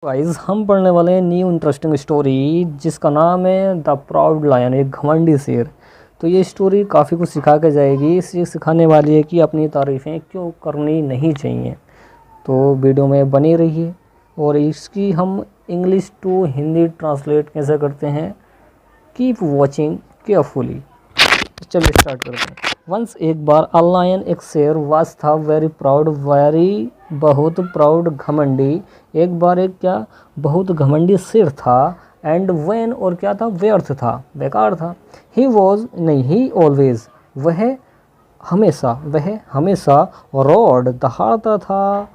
Guys हम पढ़ने वाले हैं न्यू इंटरेस्टिंग स्टोरी जिसका नाम है द प्राउड लायन, एक घमंडी शेर। तो ये स्टोरी काफ़ी कुछ सिखा के जाएगी। ये सिखाने वाली है कि अपनी तारीफ़ें क्यों करनी नहीं चाहिए। तो वीडियो में बनी रहिए। और इसकी हम इंग्लिश टू हिंदी ट्रांसलेट कैसे करते हैं, कीप वॉचिंग केयरफुली। चलिए स्टार्ट करते हैं। वंस एक बार अ लायन, एक शेर, वास था वेरी प्राउड, वेरी बहुत प्राउड, घमंडी। एक बार एक क्या बहुत घमंडी शेर था। एंड वेन और क्या था, व्यर्थ था, बेकार था। ही वॉज नहीं, ही ऑलवेज, वह हमेशा रॉड दहाड़ता था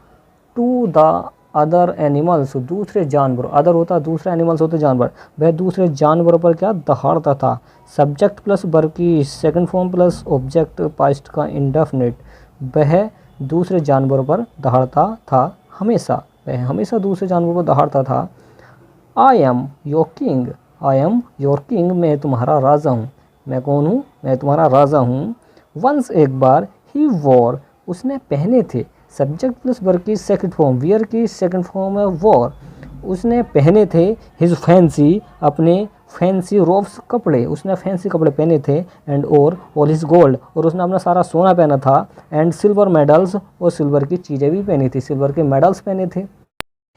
टू द अदर एनिमल्स, दूसरे जानवर, अदर होता दूसरे, एनिमल्स होते जानवर, वह दूसरे जानवरों पर क्या दहाड़ता था। सब्जेक्ट प्लस वर्ब की second form plus object past का इंडेफिनिट, वह दूसरे जानवरों पर दहाड़ता था हमेशा, वह हमेशा दूसरे जानवरों पर दहाड़ता था। I am your king, I am your king, मैं तुम्हारा राजा हूँ। मैं कौन हूँ, मैं तुम्हारा राजा हूँ। वंस एक बार, ही वॉर, उसने पहने थे। सब्जेक्ट प्लस वर्ब की सेकंड फॉर्म, वियर की सेकंड फॉर्म है वॉर, उसने पहने थे। हिज फैंसी, अपने फैंसी रोब्स, कपड़े, उसने फैंसी कपड़े पहने थे। एंड और ऑल हिज गोल्ड, और उसने अपना सारा सोना पहना था। एंड सिल्वर मेडल्स, और सिल्वर की चीज़ें भी पहनी थी, सिल्वर के मेडल्स पहने थे।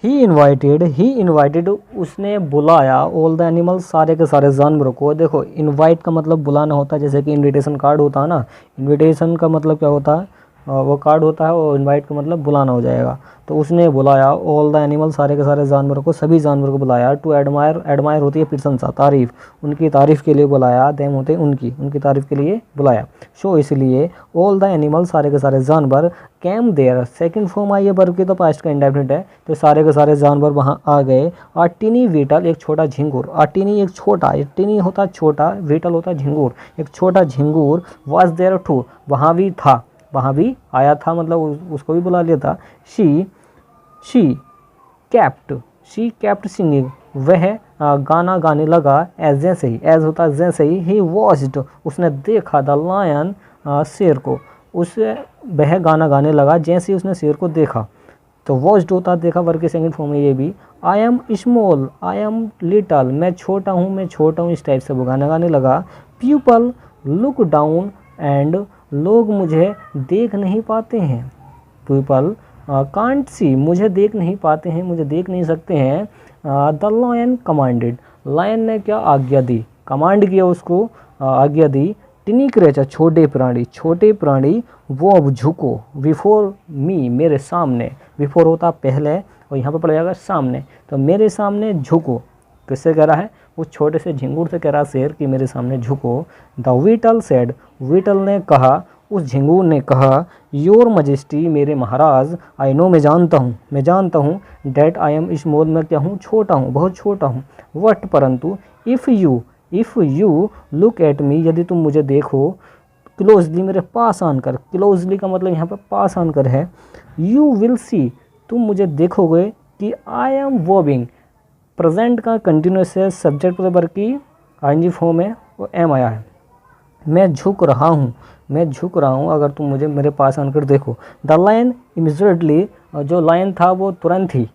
ही इन्वाइटेड, उसने बुलाया। ऑल द एनिमल्स, सारे के सारे जानवरों को। देखो इनवाइट का मतलब बुलाना होता है, जैसे कि इनविटेशन कार्ड होता है ना, इनविटेशन का मतलब क्या होता है, वो कार्ड होता है, और इनवाइट का मतलब बुलाना हो जाएगा। तो उसने बुलाया ऑल द एनिमल, सारे के सारे जानवरों को, सभी जानवरों को बुलाया। टू एडमायर, एडमायर होती है प्रशंसा, तारीफ, उनकी तारीफ़ के लिए बुलाया। देम होते हैं उनकी तारीफ़ के लिए बुलाया। शो, इसलिए ऑल द एनिमल, सारे के सारे जानवर। Cam there, second form I है वर्ब की, तो पास्ट का इंडेफिनिट है, तो सारे के सारे जानवर वहाँ आ गए। आ टिनी वीटल, एक छोटा झिंगुर, आ टिनी एक छोटा, टिनी होता छोटा, वीटल होता झिंगुर, एक छोटा झिंगुर। वाज देयर टू, वहाँ भी था, वहाँ भी आया था, मतलब उसको भी बुला लिया था। शी कैप्ट सिंगिंग, वह गाना गाने लगा। एज, जैसे ही, एज होता जैसे ही वॉच्ड, उसने देखा। द लायन, शेर को, उसे, वह गाना गाने लगा जैसे ही उसने शेर को देखा। तो वॉच्ड होता देखा, वर्ग के सेकंड फॉर्म में ये भी। I am small, I am little, मैं छोटा हूँ, इस टाइप से वो गाना गाने लगा। पीपल लुक डाउन, एंड लोग मुझे देख नहीं पाते हैं। पीपल कांट सी, मुझे देख नहीं पाते हैं, मुझे देख नहीं सकते हैं। द लायन कमांडेड, लायन ने क्या आज्ञा दी, कमांड किया उसको, आज्ञा दी। टिनी क्रेचर, छोटे प्राणी, वो अब झुको। बिफोर मी, मेरे सामने, बिफोर होता पहले, और यहाँ पर पड़ जाएगा सामने, तो मेरे सामने झुको। किससे कह रहा है, उस छोटे से झिंगुर से कह रहा शेर कि मेरे सामने झुको। द वीटल सेड, वीटल ने कहा, उस झिंगुर ने कहा। योर मजेस्टी, मेरे महाराज। आई नो, मैं जानता हूँ। डैट आई एम स्मॉल, मैं क्या हूँ, छोटा हूँ, बहुत छोटा हूँ। वट, परंतु। If you look at me, यदि तुम मुझे देखो। क्लोजली, मेरे पास आनकर, क्लोजली का मतलब यहाँ पर पास आनकर है। यू विल सी, तुम मुझे देखोगे कि आई एम वॉबिंग, प्रेजेंट का कंटिन्यूस है, सब्जेक्ट वर्ब की आईएनजी फॉर्म है, वो एम आया है। मैं झुक रहा हूँ अगर तुम मुझे मेरे पास आकर देखो। द लायन इमीडिएटली, जो लायन था वो तुरंत ही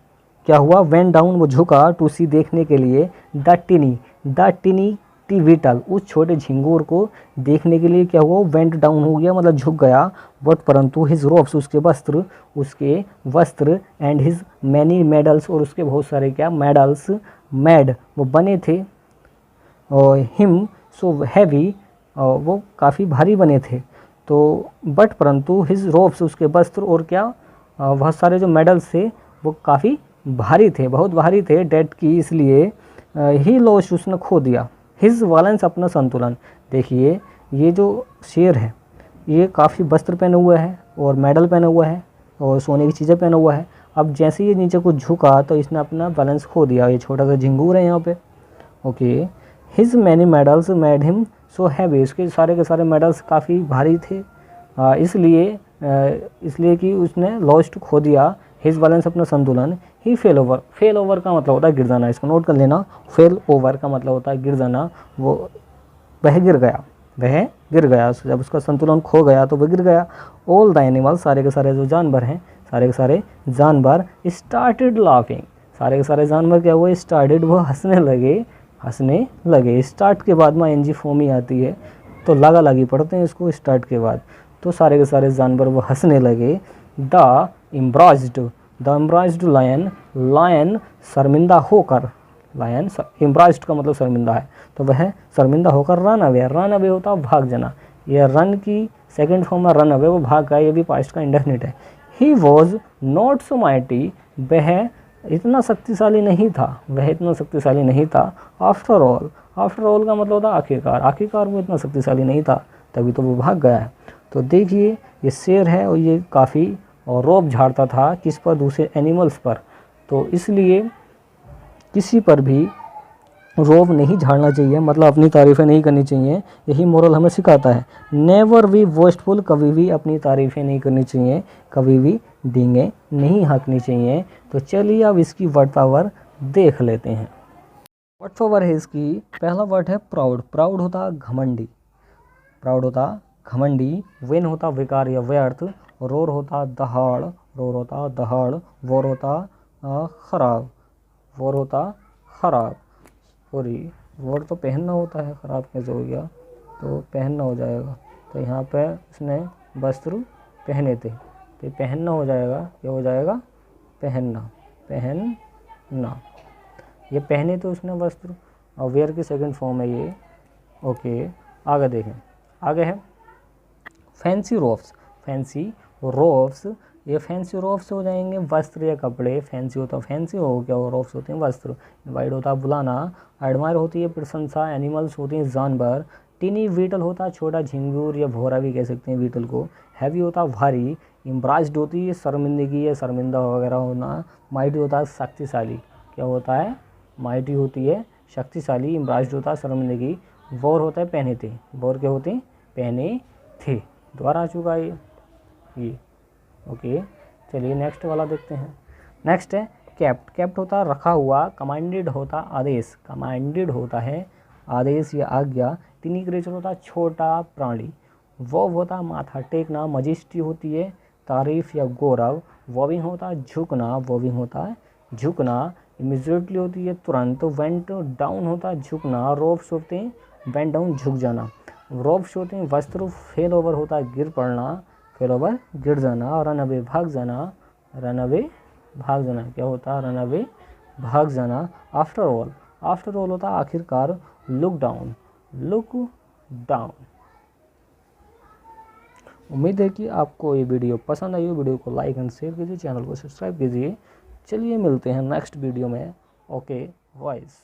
क्या हुआ, वेंट डाउन, वो झुका। टू सी, देखने के लिए। द टिनी टी वीटल, उस छोटे झिंगूर को देखने के लिए क्या हुआ, वेंट डाउन हो गया, मतलब झुक गया। बट, परंतु। हिज रोब्स, उसके वस्त्र। एंड हिज मैनी मेडल्स, और उसके बहुत सारे क्या मेडल्स, मैड, वो बने थे। और हिम, सो हैवी, वो काफ़ी भारी बने थे। तो बट, परंतु। हिज रोब्स, उसके वस्त्र, और क्या बहुत सारे जो मेडल्स थे वो काफ़ी भारी थे, बहुत भारी थे। डेट की, इसलिए। ही लॉस्ट, उसने खो दिया। हिज बैलेंस, अपना संतुलन। देखिए ये जो शेर है ये काफ़ी वस्त्र पहने हुआ है, और मेडल पहना हुआ है, और सोने की चीज़ें पहना हुआ है। अब जैसे ये नीचे को झुका तो इसने अपना बैलेंस खो दिया। ये छोटा सा झिंगूर है यहाँ पे। Okay. His many medals made him so heavy, इसके सारे के सारे मेडल्स काफ़ी भारी थे, इसलिए कि उसने लॉस्ट, खो दिया। हिज बैलेंस, अपना संतुलन। ही फेल ओवर का मतलब होता है गिर जाना, इसको नोट कर लेना। फेल ओवर का मतलब होता है गिर जाना, वह गिर गया, जब उसका संतुलन खो गया तो वह गिर गया। ऑल द एनिमल्स, सारे के सारे जो जानवर हैं, सारे के सारे जानवर। स्टार्टेड लाफिंग, सारे के सारे जानवर क्या हुए, स्टार्टेड, वो हंसने लगे। स्टार्ट के बाद में एनजी फॉर्म ही आती है, तो लगा लगी पढ़ते हैं इसको स्टार्ट के बाद। तो सारे के सारे जानवर वो हंसने लगे। द एम्ब्रास्ड लायन शर्मिंदा होकर, लायन एम्ब्रास्ड का मतलब शर्मिंदा है, तो वह शर्मिंदा होकर रन अवे होता भाग जाना। यह रन की सेकंड फॉर्म में रन अवे, वो भाग गया, ये भी पास्ट का इंडेफिनिट है। He was not so mighty, वह इतना शक्तिशाली नहीं था। आफ्टर ऑल का मतलब होता आखिरकार वो इतना शक्तिशाली नहीं था, तभी तो वो भाग गया है। तो देखिए ये शेर है और ये काफ़ी और रौब झाड़ता था किस पर, दूसरे एनिमल्स पर। तो इसलिए किसी पर भी रौब नहीं झाड़ना चाहिए, मतलब अपनी तारीफ़ें नहीं करनी चाहिए। यही मोरल हमें सिखाता है। नेवर बी बोस्टफुल, कभी भी अपनी तारीफ़ें नहीं करनी चाहिए, कभी भी डींगे नहीं हाँकनी चाहिए। तो चलिए अब इसकी वर्ड पावर देख लेते हैं। वर्ड पावर है इसकी, पहला वर्ड है प्राउड। प्राउड होता घमंडी, विन होता विकार या व्यर्थ, रोर होता दहाड़, वॉर होता खराब, सॉरी वॉर तो पहनना होता है, ख़राब कैसे हो गया, तो पहनना हो जाएगा। तो यहाँ पे उसने वस्त्र पहने थे, तो पहनना हो जाएगा, क्या हो जाएगा, पहनना। ये पहने तो उसने वस्त्र, और वेयर की सेकंड फॉर्म है ये। ओके आगे देखें, आगे है फैंसी रोफ्स। ये फैंसी रोफ्स हो जाएंगे वस्त्र या कपड़े। फैंसी होता है फैंसी हो गया, और रोफ्स होते हैं वस्त्र। इनवाइट होता है बुलाना, एडमायर होती है प्रशंसा, एनिमल्स होते हैं जानवर। टिनी वीटल होता है छोटा झिंगूर या भोरा भी कह सकते हैं वीटल को। हैवी होता है भारी। एम्ब्रास्ड होती है शर्मिंदगी या शर्मिंदा वगैरह होना। माइटी होता है शक्तिशाली, क्या होता है, माइटी होती है शक्तिशाली। एम्ब्रास्ड होता है शर्मिंदगी। वॉर होता है पहने थे, वॉर क्या होते हैं, पहने थे। दोबारा आ चुका है ये। ओके चलिए नेक्स्ट वाला देखते हैं। नेक्स्ट है कैप्ट होता है रखा हुआ। कमांडेड होता है आदेश या आज्ञा। तिनी क्रिएचर होता है छोटा प्राणी। वॉव होता है माथा टेकना। मजिस्ट्री होती है तारीफ या गौरव। वॉविंग होता है झुकना। इमीडिएटली होती है तुरंत। वेंट डाउन होता है झुकना। रोब्स होते हैं वेंट डाउन झुक जाना। रोब्स होते हैं वस्त्र। फेल ओवर होता है गिर पड़ना, गिर जाना। रन अवे भाग जाना, क्या होता है, रन अवे भाग जाना। आफ्टर ऑल होता है आखिरकार। Look down. उम्मीद है कि आपको ये वीडियो पसंद आई हो। वीडियो को लाइक एंड शेयर कीजिए, चैनल को सब्सक्राइब कीजिए। चलिए मिलते हैं नेक्स्ट वीडियो में। Okay voice.